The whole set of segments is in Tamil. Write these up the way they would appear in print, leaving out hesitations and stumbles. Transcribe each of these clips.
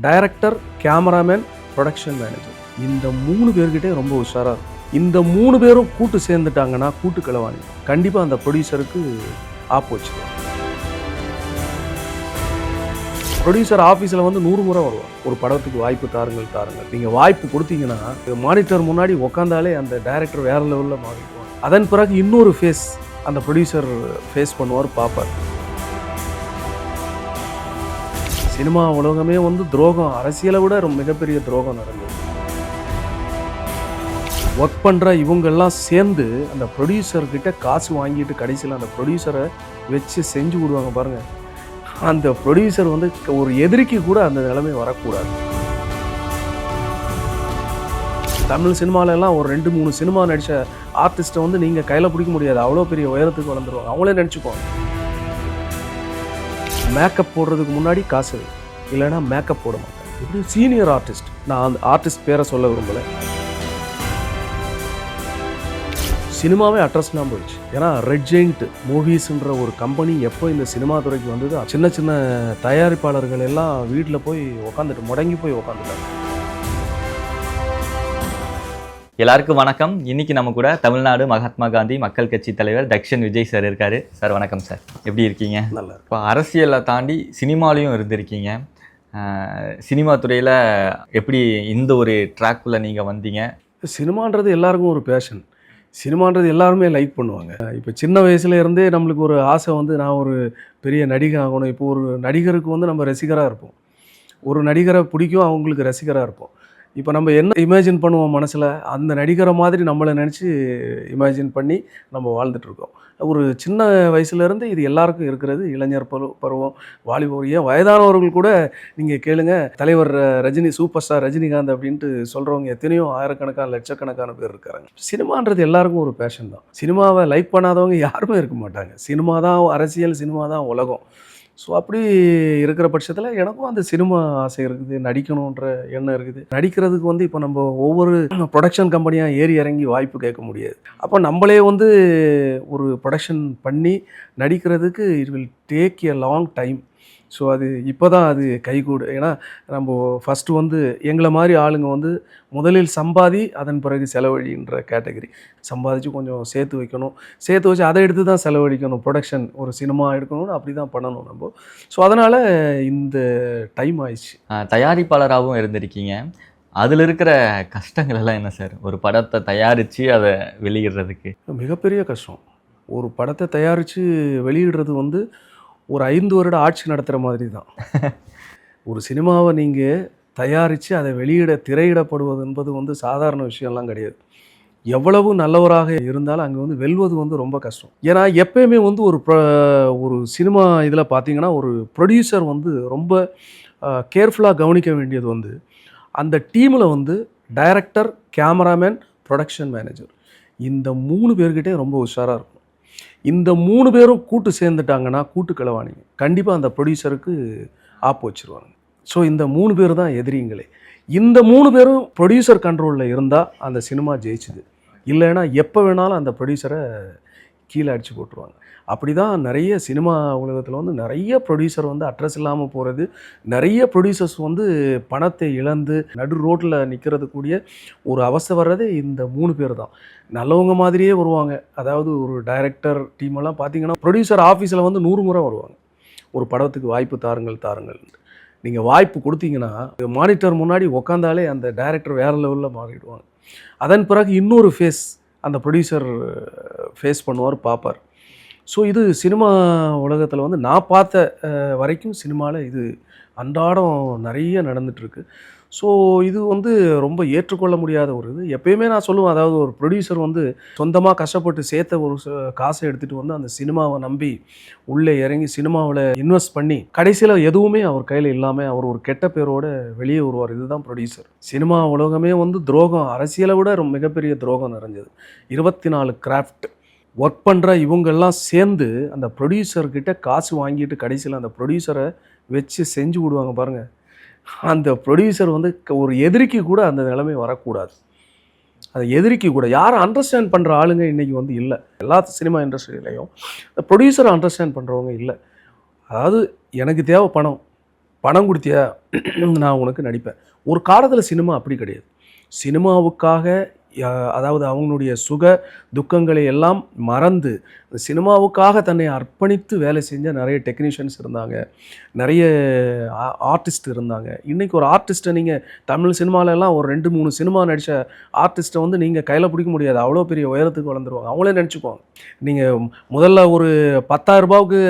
Director, cameraman, production manager. இந்த 3 பேர்கிட்டே ரொம்ப உஷாராக இருக்கும். இந்த 3 பேரும் கூட்டு சேர்ந்துட்டாங்கன்னா கூட்டு களவாணி கண்டிப்பாக அந்த ப்ரொடியூசருக்கு ஆப் வச்சுருவாங்க. ப்ரொடியூசர் ஆஃபீஸில் வந்து 100 முறை வருவாங்க. ஒரு படத்துக்கு வாய்ப்பு தாருங்கள். நீங்கள் வாய்ப்பு கொடுத்தீங்கன்னா மானிட்டர் முன்னாடி உட்காந்தாலே அந்த டைரக்டர் வேறு லெவலில் மாறிடுவாங்க. அதன் பிறகு இன்னொரு ஃபேஸ் அந்த ப்ரொடியூசர் ஃபேஸ் பண்ணுவார், பார்ப்பார். சினிமா உலகமே வந்து துரோகம், அரசியலை விட மிகப்பெரிய துரோகம் நடந்தது. ஒர்க் பண்ணுற இவங்கெல்லாம் சேர்ந்து அந்த ப்ரொடியூசர்கிட்ட காசு வாங்கிட்டு கடைசியில் அந்த ப்ரொடியூசரை வச்சு செஞ்சு விடுவாங்க பாருங்கள். அந்த ப்ரொடியூசர் வந்து ஒரு எதிரிக்கு கூட அந்த நிலைமை வரக்கூடாது. தமிழ் சினிமாலெல்லாம் ஒரு 2-3 சினிமா நடித்த ஆர்டிஸ்ட்டை வந்து நீங்கள் கையில் பிடிக்க முடியாது. அவ்வளோ பெரிய உயரத்துக்கு வளர்ந்துருவாங்க. அவங்களே நினச்சிக்குவாங்க, மேக்கப் போடுறதுக்கு முன்னாடி காசு இல்லைன்னா மேக்கப் போட மாட்டேன். இப்படி சீனியர் ஆர்டிஸ்ட், நான் அந்த ஆர்டிஸ்ட் பேரை சொல்ல விரும்பலை. சினிமாவே அட்ரஸ்லாம் போயிடுச்சு. ஏன்னா ரெட் ஜெயிண்ட் மூவிஸ்ன்ற ஒரு கம்பெனி எப்போ இந்த சினிமா துறைக்கு வந்தது, சின்ன சின்ன தயாரிப்பாளர்கள் எல்லாம் வீட்டில் போய் உக்காந்துட்டு முடங்கி போய் உக்காந்துட்டாங்க. எல்லாருக்கும் வணக்கம். இன்னைக்கு நம்ம கூட தமிழ்நாடு மகாத்மா காந்தி மக்கள் கட்சி தலைவர் தக்ஷன் விஜய் சார் இருக்காரு. சார் வணக்கம் சார், எப்படி இருக்கீங்க? நல்லா. இப்போ அரசியலை தாண்டி சினிமாலையும் இருந்திருக்கீங்க. சினிமா துறையில் எப்படி இந்த ஒரு ட்ராக்குள்ளே நீங்கள் வந்தீங்க? சினிமான்றது எல்லாருக்கும் ஒரு பேஷன். சினிமான்றது எல்லாருமே லைக் பண்ணுவாங்க. இப்போ சின்ன வயசுல இருந்தே நம்மளுக்கு ஒரு ஆசை வந்து நான் ஒரு பெரிய நடிகை ஆகணும். இப்போ ஒரு நடிகருக்கு வந்து நம்ம ரசிகராக இருப்போம். ஒரு நடிகரை பிடிக்கும், அவங்களுக்கு ரசிகராக இருப்போம். இப்போ நம்ம என்ன இமேஜின் பண்ணுவோம் மனசில், அந்த நடிகரை மாதிரி நம்மளை நினச்சி இமேஜின் பண்ணி நம்ம வாழ்ந்துட்டுருக்கோம். ஒரு சின்ன வயசுலேருந்து இது எல்லாருக்கும் இருக்கிறது. இளைஞர் பருவம், வாலிபர், ஏன் வயதானவர்கள் கூட நீங்கள் கேளுங்க, தலைவர் ரஜினி, சூப்பர் ஸ்டார் ரஜினிகாந்த் அப்படின்ட்டு சொல்கிறவங்க எத்தனையோ ஆயிரக்கணக்கான லட்சக்கணக்கான பேர் இருக்காங்க. சினிமான்றது எல்லாருக்கும் ஒரு பேஷன் தான். சினிமாவை லைக் பண்ணாதவங்க யாருமே இருக்க மாட்டாங்க. சினிமா தான் அரசியல், சினிமா தான் உலகம். ஸோ அப்படி இருக்கிற பட்சத்தில் எனக்கும் அந்த சினிமா ஆசை இருக்குது, நடிக்கணுன்ற எண்ணம் இருக்குது. நடிக்கிறதுக்கு வந்து இப்போ நம்ம ஒவ்வொரு ப்ரொடக்ஷன் கம்பெனியாக ஏறி இறங்கி வாய்ப்பு கேட்க முடியாது. அப்போ நம்மளே வந்து ஒரு ப்ரொடக்ஷன் பண்ணி நடிக்கிறதுக்கு it will take a long time. So அது இப்போ தான் அது கைகூடு. ஏன்னா நம்ம ஃபஸ்ட்டு வந்து எங்களை மாதிரி ஆளுங்க வந்து முதலில் சம்பாதி அதன் பிறகு செலவழின்ற கேட்டகரி. சம்பாதிச்சு கொஞ்சம் சேர்த்து வைக்கணும், சேர்த்து வச்சு அதை எடுத்து தான் செலவழிக்கணும். ப்ரொடக்ஷன் ஒரு சினிமா எடுக்கணும்னு அப்படி தான் பண்ணணும் நம்ம. ஸோ அதனால் இந்த டைம் ஆயிடுச்சு. தயாரிப்பாளராகவும் இருந்திருக்கீங்க. அதில் இருக்கிற கஷ்டங்கள் எல்லாம் என்ன சார்? ஒரு படத்தை தயாரித்து அதை வெளியிடுறதுக்கு மிகப்பெரிய கஷ்டம். ஒரு படத்தை தயாரித்து வெளியிடுறது வந்து ஒரு 5 வருட ஆட்சி நடத்துகிற மாதிரி தான். ஒரு சினிமாவை நீங்கள் தயாரித்து அதை திரையிடப்படுவது என்பது வந்து சாதாரண விஷயம்லாம் கிடையாது. எவ்வளவு நல்லவராக இருந்தாலும் அங்கே வந்து வெல்வது வந்து ரொம்ப கஷ்டம். ஏன்னா எப்பயுமே வந்து ஒரு சினிமா இதில் பார்த்தீங்கன்னா ஒரு ப்ரொடியூசர் வந்து ரொம்ப கேர்ஃபுல்லாக கவனிக்க வேண்டியது வந்து அந்த டீமில் வந்து டைரக்டர், கேமராமேன், ப்ரொடக்ஷன் மேனேஜர், இந்த 3 பேர்கிட்டே ரொம்ப உஷாராக இருக்கும். இந்த 3 பேரும் கூட்டு சேர்ந்துட்டாங்கன்னா கூட்டு களவாணி கண்டிப்பாக அந்த ப்ரொடியூசருக்கு ஆப் வச்சுருவாங்க. ஸோ இந்த 3 பேர் தான் எதிரிங்களே. இந்த 3 பேரும் ப்ரொடியூசர் கண்ட்ரோலில் இருந்தால் அந்த சினிமா ஜெயிச்சுது. இல்லைன்னா எப்போ வேணாலும் அந்த ப்ரொடியூசரை கீழே அடித்து போட்டுருவாங்க. அப்படி தான் நிறைய சினிமா உலகத்தில் வந்து நிறைய ப்ரொடியூசர் வந்து அட்ரஸ் இல்லாமல் போகிறது, நிறைய ப்ரொடியூசர்ஸ் வந்து பணத்தை இழந்து நடு ரோட்டில் நிற்கிறது கூடிய ஒரு அவஸ்தை வர்றது இந்த 3 பேர் தான். நல்லவங்க மாதிரியே வருவாங்க. அதாவது ஒரு டைரக்டர் டீமெல்லாம் பார்த்தீங்கன்னா ப்ரொடியூசர் ஆஃபீஸில் வந்து 100 முறை வருவாங்க. ஒரு படத்துக்கு வாய்ப்பு தாருங்கள். நீங்கள் வாய்ப்பு கொடுத்தீங்கன்னா மானிட்டர் முன்னாடி உட்காந்தாலே அந்த டைரக்டர் வேறு லெவலில் மாறிடுவாங்க. அதன் பிறகு இன்னொரு ஃபேஸ் அந்த ப்ரொடியூசர் ஃபேஸ் பண்ணுவார், பார்ப்பார். ஸோ இது சினிமா உலகத்தில் வந்து நான் பார்த்த வரைக்கும் சினிமாவில் இது அன்றாடம் நிறைய நடந்துகிட்ருக்கு. ஸோ இது வந்து ரொம்ப ஏற்றுக்கொள்ள முடியாத ஒரு இது. எப்பயுமே நான் சொல்லுவேன், அதாவது ஒரு ப்ரொடியூசர் வந்து சொந்தமாக கஷ்டப்பட்டு சேர்த்த ஒரு காசை எடுத்துகிட்டு வந்து அந்த சினிமாவை நம்பி உள்ளே இறங்கி சினிமாவில் இன்வெஸ்ட் பண்ணி கடைசியில் எதுவுமே அவர் கையில் இல்லாமல் அவர் ஒரு கெட்ட பேரோடு வெளியே வருவார். இதுதான் ப்ரொடியூசர். சினிமா உலகமே வந்து துரோகம், அரசியலை விட மிகப்பெரிய துரோகம் நிறைஞ்சது. 24 கிராஃப்ட் ஒர்க் பண்ணுற இவங்கெல்லாம் சேர்ந்து அந்த ப்ரொடியூசர்கிட்ட காசு வாங்கிட்டு கடைசியில் அந்த ப்ரொடியூசரை வச்சு செஞ்சு விடுவாங்க பாருங்கள். அந்த ப்ரொடியூசர் வந்து ஒரு எதிரிக்கு கூட அந்த நிலைமை வரக்கூடாது. அது எதிரிக்கு கூட யாரும் அண்டர்ஸ்டாண்ட் பண்ணுற ஆளுங்க இன்றைக்கி வந்து இல்லை. எல்லா சினிமா இண்டஸ்ட்ரியிலையும் இந்த ப்ரொடியூசரை அண்டர்ஸ்டாண்ட் பண்ணுறவங்க இல்லை. அதாவது எனக்கு தேவை பணம், பணம் கொடுத்தியா நான் உனக்கு நடிப்பேன். ஒரு காலத்தில் சினிமா அப்படி கிடையாது. சினிமாவுக்காக அதாவது அவங்களுடைய சுக துக்கங்களை எல்லாம் மறந்து சினிமாவுக்காக தன்னை அர்ப்பணித்து வேலை செஞ்ச நிறைய டெக்னீஷியன்ஸ் இருந்தாங்க, நிறைய ஆர்டிஸ்ட் இருந்தாங்க. இன்றைக்கி ஒரு ஆர்டிஸ்ட்டை நீங்கள் தமிழ் சினிமாலெல்லாம் ஒரு 2-3 சினிமா நடித்த ஆர்டிஸ்ட்டை வந்து நீங்கள் கையில் பிடிக்க முடியாது. அவ்வளோ பெரிய உயரத்துக்கு வளர்ந்துருவாங்க. அவங்களே நினச்சிக்குவாங்க. நீங்கள் முதல்ல ஒரு 10,000 ரூபாவுக்கு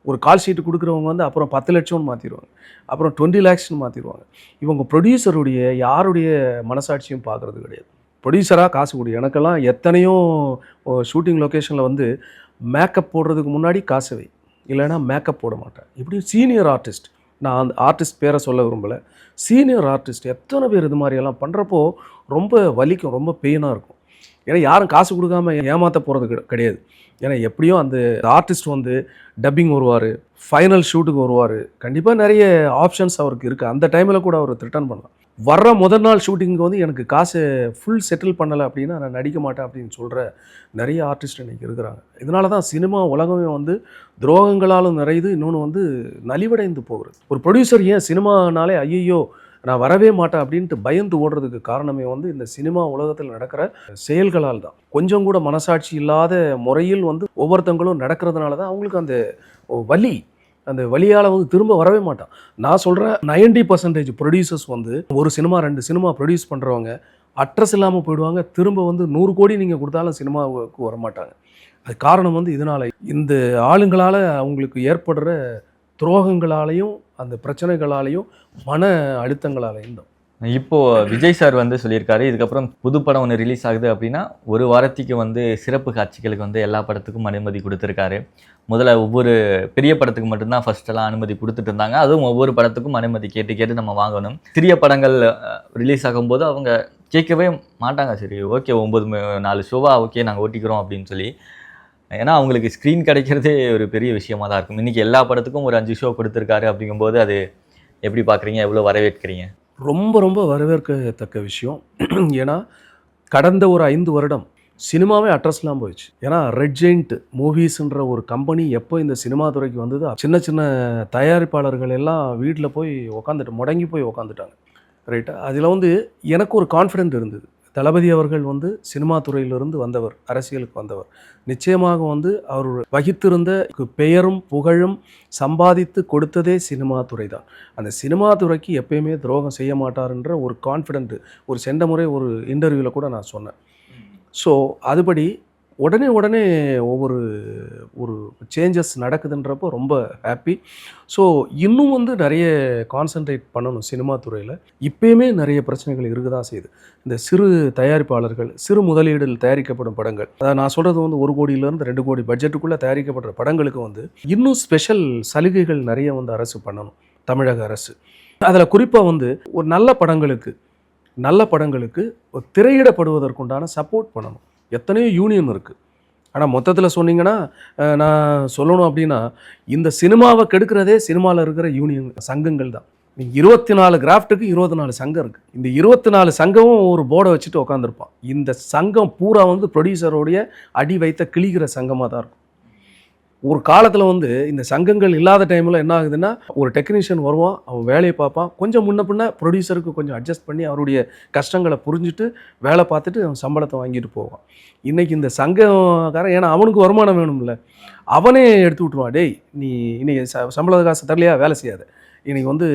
ஒரு கால் ஷீட்டு கொடுக்குறவங்க வந்து அப்புறம் 10 லட்சம்னு மாற்றிடுவாங்க, அப்புறம் 20 லேக்ஸ்னு மாற்றிடுவாங்க. இவங்க ப்ரொடியூசருடைய யாருடைய மனசாட்சியும் பார்க்குறது கிடையாது. ப்ரொடியூசராக காசு கொடு. எனக்கெல்லாம் எத்தனையோ ஷூட்டிங் லொக்கேஷனில் வந்து மேக்கப் போடுறதுக்கு முன்னாடி காசு வை, இல்லைன்னா மேக்கப் போட மாட்டேன். இப்படி சீனியர் ஆர்டிஸ்ட், நான் அந்த ஆர்டிஸ்ட் பேரை சொல்ல விரும்பலை, சீனியர் ஆர்டிஸ்ட் எத்தனை பேர் இது மாதிரியெல்லாம் பண்ணுறப்போ ரொம்ப வலிக்கும், ரொம்ப பெயினாக இருக்கும். ஏன்னா யாரும் காசு கொடுக்காம ஏமாற்ற போகிறது கிடையாது. ஏன்னா எப்படியும் அந்த ஆர்டிஸ்ட் வந்து டப்பிங் வருவார், ஃபைனல் ஷூட்டுக்கு வருவார், கண்டிப்பாக நிறைய ஆப்ஷன்ஸ் அவருக்கு இருக்குது. அந்த டைமில் கூட அவர் ரிட்டர்ன் பண்ணலாம். வர்ற முதல் நாள் ஷூட்டிங்க்கு வந்து எனக்கு காசு ஃபுல் செட்டில் பண்ணலை அப்படின்னா நான் நடிக்க மாட்டேன் அப்படின்னு சொல்கிற நிறைய ஆர்டிஸ்ட் இன்றைக்கி இருக்கிறாங்க. இதனால தான் சினிமா உலகமே வந்து துரோகங்களாலும் நிறையுது, இன்னொன்று வந்து நலிவடைந்து போகிறது. ஒரு ப்ரொடியூசர் ஏன் சினிமானாலே ஐயோ நான் வரவே மாட்டேன் அப்படின்ட்டு பயந்து ஓடுறதுக்கு காரணமே வந்து இந்த சினிமா உலகத்தில் நடக்கிற செயல்களால் தான். கொஞ்சம் கூட மனசாட்சி இல்லாத முறையில் வந்து ஒவ்வொருத்தங்களும் நடக்கிறதுனால தான் அவங்களுக்கு அந்த வலியால் வந்து திரும்ப வரவே மாட்டான். நான் சொல்கிறேன் 90% ப்ரொடியூசர்ஸ் வந்து ஒரு சினிமா 2 சினிமா ப்ரொடியூஸ் பண்ணுறவங்க அட்ரஸ் இல்லாமல் போயிடுவாங்க. திரும்ப வந்து 100 கோடி நீங்கள் கொடுத்தாலும் சினிமாவுக்கு வரமாட்டாங்க. அது காரணம் வந்து இதனால், இந்த ஆளுங்களால் அவங்களுக்கு ஏற்படுற துரோகங்களாலையும் அந்த பிரச்சனைகளாலையும் மன அழுத்தங்களாலையும் தான். இப்போது விஜய் சார் வந்து சொல்லியிருக்காரு, இதுக்கப்புறம் புது படம் ஒன்று ரிலீஸ் ஆகுது அப்படின்னா ஒரு வாரத்துக்கு வந்து சிறப்பு காட்சிகளுக்கு வந்து எல்லா படத்துக்கும் அனுமதி கொடுத்துருக்காரு. முதல்ல ஒவ்வொரு பெரிய படத்துக்கு மட்டும்தான் ஃபஸ்ட்டெல்லாம் அனுமதி கொடுத்துட்டு இருந்தாங்க. அதுவும் ஒவ்வொரு படத்துக்கும் அனுமதி கேட்டு நம்ம வாங்கணும். சிறிய படங்கள் ரிலீஸ் ஆகும்போது அவங்க கேட்கவே மாட்டாங்க. சரி ஓகே 4 ஷோவா ஓகே நாங்கள் ஓட்டிக்கிறோம் அப்படின்னு சொல்லி. ஏன்னா அவங்களுக்கு ஸ்க்ரீன் கிடைக்கிறதே ஒரு பெரிய விஷயமா தான் இருக்கும். இன்றைக்கி எல்லா படத்துக்கும் ஒரு 5 ஷோ கொடுத்துருக்காரு அப்படிங்கும்போது அது எப்படி பார்க்குறீங்க, எவ்வளோ வரவேற்கிறீங்க? ரொம்ப ரொம்ப வரவேற்கத்தக்க விஷயம். ஏன்னா கடந்த ஒரு 5 வருடம் சினிமாவே அட்ரஸ்லாம் போயிடுச்சு. ஏன்னா ரெட் ஜெயிண்ட் மூவிஸ்ன்ற ஒரு கம்பெனி எப்போ இந்த சினிமா துறைக்கு வந்தது, சின்ன சின்ன தயாரிப்பாளர்கள் எல்லாம் வீட்டில் போய் முடங்கி போய் உக்காந்துட்டாங்க. ரைட்டா? அதில் வந்து எனக்கு ஒரு கான்ஃபிடென்ட் இருந்தது. தளபதி அவர்கள் வந்து சினிமா துறையிலிருந்து வந்தவர், அரசியலுக்கு வந்தவர். நிச்சயமாக வந்து அவர் வகித்திருந்த பெயரும் புகழும் சம்பாதித்து கொடுத்ததே சினிமா துறை தான். அந்த சினிமா துறைக்கு எப்பயுமே துரோகம் செய்ய மாட்டார்ன்ற ஒரு கான்ஃபிடென்ட் ஒரு சென்ற முறை ஒரு இன்டர்வியூவில் கூட நான் சொன்னேன். ஸோ அதுபடி உடனே ஒரு சேஞ்சஸ் நடக்குதுன்றப்போ ரொம்ப ஹாப்பி. ஸோ இன்னும் வந்து நிறைய கான்சன்ட்ரேட் பண்ணணும் சினிமா துறையில். இப்போயுமே நிறைய பிரச்சனைகள் இருக்க தான் செய்யுது. இந்த சிறு தயாரிப்பாளர்கள், சிறு முதலீடில் தயாரிக்கப்படும் படங்கள், அதாவது நான் சொல்கிறது வந்து 1 கோடியிலேருந்து 2 கோடி பட்ஜெட்டுக்குள்ளே தயாரிக்கப்படுற படங்களுக்கு வந்து இன்னும் ஸ்பெஷல் சலுகைகள் நிறைய வந்து அரசு பண்ணணும், தமிழக அரசு. அதில் குறிப்பாக வந்து ஒரு நல்ல படங்களுக்கு ஒரு திரையிடப்படுவதற்குண்டான சப்போர்ட் பண்ணணும். எத்தனையோ யூனியன் இருக்குது. ஆனால் மொத்தத்தில் சொன்னீங்கன்னா நான் சொல்லணும் அப்படின்னா இந்த சினிமாவை கெடுக்கிறதே சினிமாவில் இருக்கிற யூனியன் சங்கங்கள் தான். 24 கிராஃப்ட்டுக்கு 24 சங்கம் இருக்குது. இந்த 24 சங்கமும் ஒரு போர்டை வச்சுட்டு உட்காந்துருப்பான். இந்த சங்கம் பூரா வந்து ப்ரொடியூசருடைய அடி வைத்த கிழிகிற சங்கமாக தான் இருக்கும். ஒரு காலத்தில் வந்து இந்த சங்கங்கள் இல்லாத டைமில் என்ன ஆகுதுன்னா, ஒரு டெக்னீஷியன் வருவான், அவன் வேலையை பார்ப்பான், கொஞ்சம் முன்ன பின்ன ப்ரொடியூசருக்கு கொஞ்சம் அட்ஜஸ்ட் பண்ணி அவருடைய கஷ்டங்களை புரிஞ்சுட்டு வேலை பார்த்துட்டு அவன் சம்பளத்தை வாங்கிட்டு போவான். இன்றைக்கி இந்த சங்கக்காரன், ஏன்னா அவனுக்கு வருமானம் வேணும்ல, அவனே எடுத்து விட்டுருவான். டேய் நீ இன்றைக்கி சம்பள காசு தரலையா, வேலை செய்யாத, இன்றைக்கி வந்து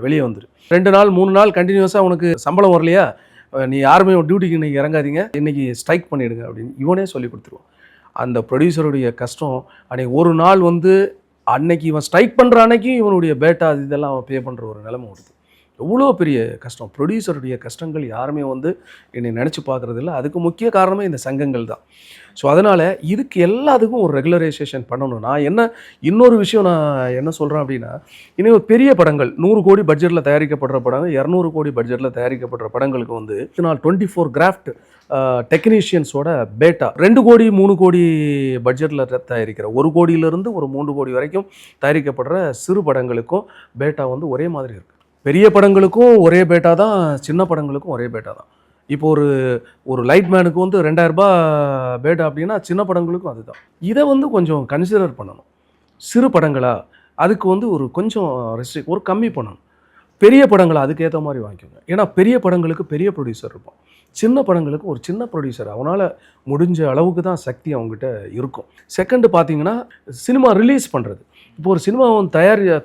வெளியே வந்துடு, 2 நாள் 3 நாள் கண்டினியூஸாக உனக்கு சம்பளம் வரலையா, நீ யாருமே டியூட்டிக்கு இன்றைக்கி இறங்காதீங்க, இன்றைக்கி ஸ்ட்ரைக் பண்ணிவிடுங்க அப்படின்னு இவனே சொல்லி கொடுத்துருவான். அந்த ப்ரொடியூசருடைய கஷ்டம் அன்றைக்கி ஒரு நாள் வந்து அன்னைக்கு இவன் ஸ்ட்ரைக் பண்ணுற அன்னைக்கு இவனுடைய பேட்டா அது இதெல்லாம் அவன் பே பண்ணுற ஒரு நிலைமை வருது. எவ்வளோ பெரிய கஷ்டம். ப்ரொடியூசருடைய கஷ்டங்கள் யாருமே வந்து என்னை நினச்சி பார்க்குறதில்ல. அதுக்கு முக்கிய காரணமே இந்த சங்கங்கள் தான். ஸோ அதனால் இதுக்கு எல்லாத்துக்கும் ஒரு ரெகுலரைசேஷன் பண்ணணும். இன்னொரு விஷயம் நான் என்ன சொல்கிறேன் அப்படின்னா, இன்னும் ஒரு பெரிய படங்கள் 100 கோடி பட்ஜெட்டில் தயாரிக்கப்படுற படங்கள், 200 கோடி பட்ஜெட்டில் தயாரிக்கப்படுற படங்களுக்கு வந்து 24 கிராஃப்ட் டெக்னீஷியன்ஸோட பேட்டா 2 கோடி 3 கோடி பட்ஜெட்டில் தயாரிக்கிற 1 கோடியிலிருந்து ஒரு 3 கோடி வரைக்கும் தயாரிக்கப்படுற சிறு படங்களுக்கும் பேட்டா வந்து ஒரே மாதிரி இருக்குது. பெரிய படங்களுக்கும் ஒரே பேட்டா தான், சின்ன படங்களுக்கும் ஒரே பேட்டா தான். இப்போ ஒரு லைட் மேனுக்கு வந்து 2000 ரூபாய் பேட்டா அப்படின்னா சின்ன படங்களுக்கும் அதுதான். இதை வந்து கொஞ்சம் கன்சிடர் பண்ணணும். சிறு படங்களா, அதுக்கு வந்து ஒரு கொஞ்சம் ஒரு கம்மி பண்ணணும். பெரிய படங்களை அதுக்கேற்ற மாதிரி வாங்கிக்கோங்க. ஏன்னா பெரிய படங்களுக்கு பெரிய ப்ரொடியூசர் இருப்பான். சின்ன படங்களுக்கு ஒரு சின்ன ப்ரொடியூசர். அவனால் முடிஞ்ச அளவுக்கு தான் சக்தி அவங்ககிட்ட இருக்கும். செகண்டு பார்த்தீங்கன்னா, சினிமா ரிலீஸ் பண்ணுறது. இப்போ ஒரு சினிமாவை வந்து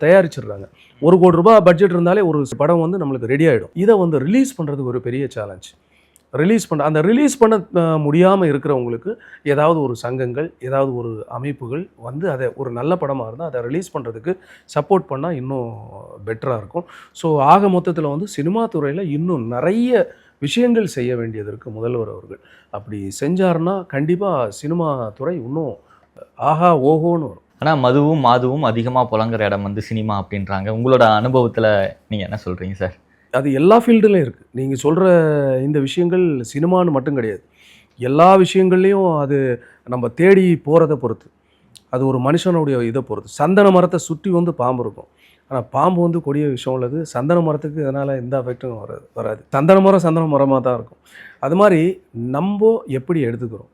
தயாரிச்சிடுறாங்க. ₹1 கோடி பட்ஜெட் இருந்தாலே ஒரு படம் வந்து நம்மளுக்கு ரெடி ஆகிடும். இதை வந்து ரிலீஸ் பண்ணுறது ஒரு பெரிய சேலஞ்ச். அந்த ரிலீஸ் பண்ண முடியாமல் இருக்கிறவங்களுக்கு ஏதாவது ஒரு சங்கங்கள், ஏதாவது ஒரு அமைப்புகள் வந்து அதை ஒரு நல்ல படமாக இருந்தால் அதை ரிலீஸ் பண்ணுறதுக்கு சப்போர்ட் பண்ணால் இன்னும் பெட்டராக இருக்கும். ஸோ ஆக மொத்தத்தில் வந்து சினிமா துறையில் இன்னும் நிறைய விஷயங்கள் செய்ய வேண்டியது இருக்குது முதல்வர் அவர்கள். அப்படி செஞ்சாருன்னா கண்டிப்பாக சினிமா துறை இன்னும் ஆஹா ஓஹோன்னு வரும். ஆனால் மதுவும் மாதுவும் அதிகமாக புழங்குற இடம் வந்து சினிமா அப்படின்றாங்க. உங்களோட அனுபவத்தில் நீங்கள் என்ன சொல்கிறீங்க சார்? அது எல்லா ஃபீல்டுலையும் இருக்குது. நீங்கள் சொல்கிற இந்த விஷயங்கள் சினிமான்னு மட்டும் கிடையாது. எல்லா விஷயங்கள்லையும் அது நம்ம தேடி போகிறத பொறுத்து, அது ஒரு மனுஷனுடைய இதை பொறுத்து. சந்தன மரத்தை சுற்றி வந்து பாம்பு இருக்கும். ஆனால் பாம்பு வந்து கொடிய விஷயம் உள்ளது. சந்தன மரத்துக்கு இதனால் எந்த அஃபெக்டும் வராது. சந்தன மரமாக தான் இருக்கும். அது மாதிரி நம்ம எப்படி எடுத்துக்கிறோம்.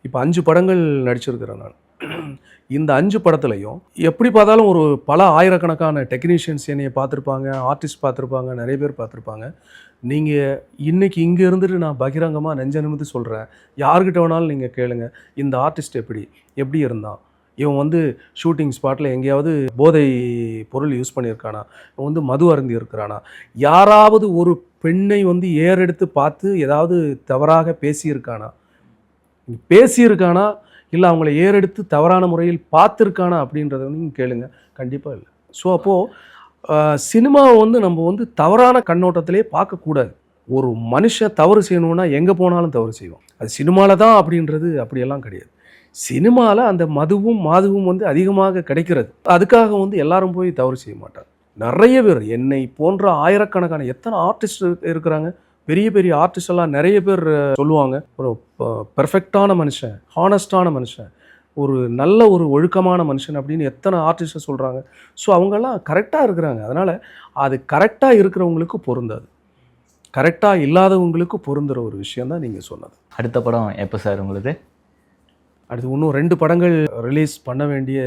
இப்போ 5 படங்கள் நடிச்சிருக்கிறேன் நான். இந்த 5 படத்துலையும் எப்படி பார்த்தாலும் ஒரு பல ஆயிரக்கணக்கான டெக்னீஷியன்ஸ் என்னைய பார்த்துருப்பாங்க, ஆர்டிஸ்ட் பார்த்துருப்பாங்க, நிறைய பேர் பார்த்துருப்பாங்க. நீங்கள் இன்றைக்கி இங்கே இருந்துட்டு நான் பகிரங்கமாக நெஞ்ச நிமிர்ந்து சொல்கிறேன். யார்கிட்ட வேணாலும் நீங்கள் கேளுங்க. இந்த ஆர்டிஸ்ட் எப்படி இருந்தான், இவன் வந்து ஷூட்டிங் ஸ்பாட்டில் எங்கேயாவது போதை பொருள் யூஸ் பண்ணியிருக்கானா, இவன் வந்து மது அருந்தி இருக்கிறானா, யாராவது ஒரு பெண்ணை வந்து ஏறெடுத்து பார்த்து ஏதாவது தவறாக பேசியிருக்கானா, இல்லை அவங்கள ஏறெடுத்து தவறான முறையில் பார்த்துருக்கானா அப்படின்றத நீங்கள் கேளுங்க. கண்டிப்பாக இல்லை. ஸோ அப்போது சினிமாவை வந்து நம்ம வந்து தவறான கண்ணோட்டத்திலே பார்க்கக்கூடாது. ஒரு மனுஷன் தவறு செய்யணுன்னா எங்கே போனாலும் தவறு செய்வோம். அது சினிமாவில் தான் அப்படின்றது அப்படியெல்லாம் கிடையாது. சினிமாவில் அந்த மதுவும் மாதுவும் வந்து அதிகமாக கிடைக்கிறது. அதுக்காக வந்து எல்லாரும் போய் தவறு செய்ய மாட்டாங்க. நிறைய பேர் என்னை போன்ற ஆயிரக்கணக்கான எத்தனை ஆர்டிஸ்ட் இருக்கிறாங்க. பெரிய பெரிய ஆர்டிஸ்டெல்லாம் நிறைய பேர் சொல்லுவாங்க, ஒரு பெர்ஃபெக்டான மனுஷன், ஹானஸ்டான மனுஷன், ஒரு நல்ல ஒரு ஒழுக்கமான மனுஷன் அப்படின்னு எத்தனை ஆர்டிஸ்ட்டை சொல்கிறாங்க. ஸோ அவங்கெல்லாம் கரெக்டாக இருக்கிறாங்க. அதனால் அது கரெக்டாக இருக்கிறவங்களுக்கு பொருந்தாது. கரெக்டாக இல்லாதவங்களுக்கு பொருந்துகிற ஒரு விஷயம் தான் நீங்கள் சொன்னது. அடுத்த படம் எப்போ சார் உங்களுக்கு? அடுத்து இன்னும் 2 படங்கள் ரிலீஸ் பண்ண வேண்டிய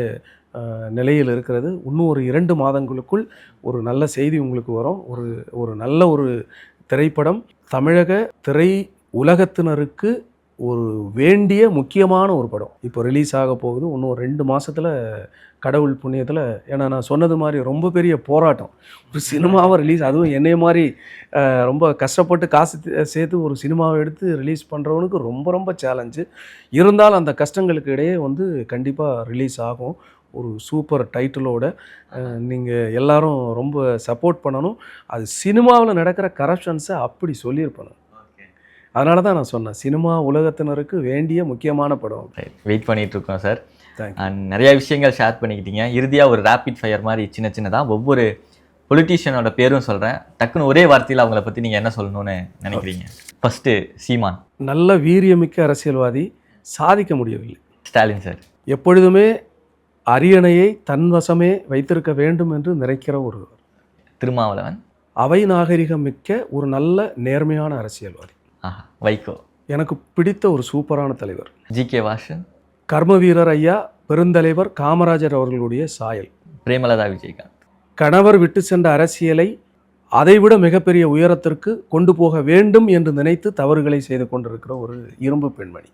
நிலையில் இருக்கிறது. இன்னும் ஒரு 2 மாதங்களுக்குள் ஒரு நல்ல செய்தி உங்களுக்கு வரும். ஒரு நல்ல ஒரு திரைப்படம் தமிழக திரை உலகத்தினருக்கு ஒரு வேண்டிய முக்கியமான ஒரு படம் இப்போ ரிலீஸ் ஆக போகுது. இன்னும் 2 மாதத்தில் கடவுள் புண்ணியத்தில். ஏன்னா நான் சொன்னது மாதிரி ரொம்ப பெரிய போராட்டம். ஒரு சினிமாவை ரிலீஸ், அதுவும் என்னைய மாதிரி ரொம்ப கஷ்டப்பட்டு காசு சேர்த்து ஒரு சினிமாவை எடுத்து ரிலீஸ் பண்ணுறவனுக்கு ரொம்ப ரொம்ப சேலஞ்சு. இருந்தாலும் அந்த கஷ்டங்களுக்கு இடையே வந்து கண்டிப்பாக ரிலீஸ் ஆகும். ஒரு சூப்பர் டைட்டிலோட நீங்கள் எல்லாரும் ரொம்ப சப்போர்ட் பண்ணணும். அது சினிமாவில் நடக்கிற கரப்ஷன்ஸை அப்படி சொல்லியிருப்பேன். அதனால தான் நான் சொன்னேன், சினிமா உலகத்தினருக்கு வேண்டிய முக்கியமான படம். வெயிட் பண்ணிகிட்டு இருக்கோம் சார். அண்ட் நிறையா விஷயங்கள் ஷேர் பண்ணிக்கிட்டீங்க. இறுதியாக ஒரு ரேபிட் ஃபயர் மாதிரி சின்னதாக ஒவ்வொரு பொலிட்டீஷியனோட பேரும் சொல்கிறேன். டக்குன்னு ஒரே வார்த்தையில் அவங்கள பற்றி நீங்கள் என்ன சொல்லணும்னு நினைக்கிறீங்க? ஃபஸ்ட்டு சீமான். நல்ல வீரியமிக்க அரசியல்வாதி, சாதிக்க முடியவில்லை. ஸ்டாலின் சார். எப்பொழுதுமே அரியணையை தன்வசமே வைத்திருக்க வேண்டும் என்று நினைக்கிற ஒருவர். திருமாவளவன். அவை நாகரிகம் மிக்க ஒரு நல்ல நேர்மையான அரசியல்வாதி. வைகோ. எனக்கு பிடித்த ஒரு சூப்பரான தலைவர். ஜி.கே. வாசன். கர்ம வீரர் ஐயா, பெருந்தலைவர் காமராஜர் அவர்களுடைய சாயல். பிரேமலதா விஜயகாந்த். கணவர் விட்டு சென்ற அரசியலை அதைவிட மிகப்பெரிய உயரத்திற்கு கொண்டு போக வேண்டும் என்று நினைத்து தவறுகளை செய்து கொண்டிருக்கிற ஒரு இரும்பு பெண்மணி.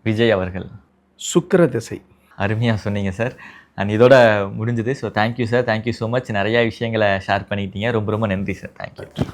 விஜய் அவர்கள். சுக்கிர திசை. அருமையாக சொன்னீங்க சார். அண்ட் இதோட முடிஞ்சது. So thank you sir, thank you so much. நிறையா விஷயங்களை ஷேர் பண்ணிக்கிட்டீங்க. ரொம்ப ரொம்ப நன்றி சார். தேங்க்யூ.